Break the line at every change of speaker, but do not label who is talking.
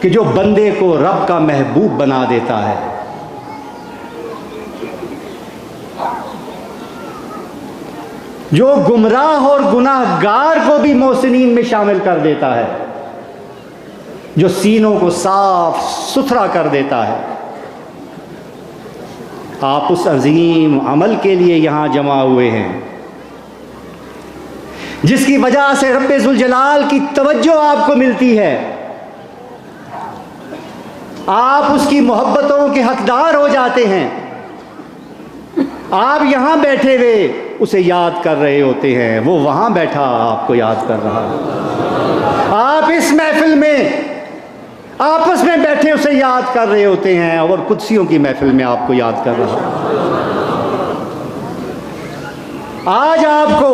कि जो बंदे को रब का महबूब बना देता है, जो गुमराह और गुनाहगार को भी मोहसिनीन में शामिल कर देता है, जो सीनों को साफ सुथरा कर देता है। आप उस अजीम अमल के लिए यहाँ जमा हुए हैं जिसकी वजह से रब्बे ज़ुल जलाल की तवज्जो आपको मिलती है। आप उसकी मोहब्बतों के हकदार हो जाते हैं। आप यहाँ बैठे हुए उसे याद कर रहे होते हैं, वो वहाँ बैठा आपको याद कर रहा है। आप इस महफिल में आपस में बैठे उसे याद कर रहे होते हैं और कुदसियों की महफिल में आपको याद कर रहा है। आज आपको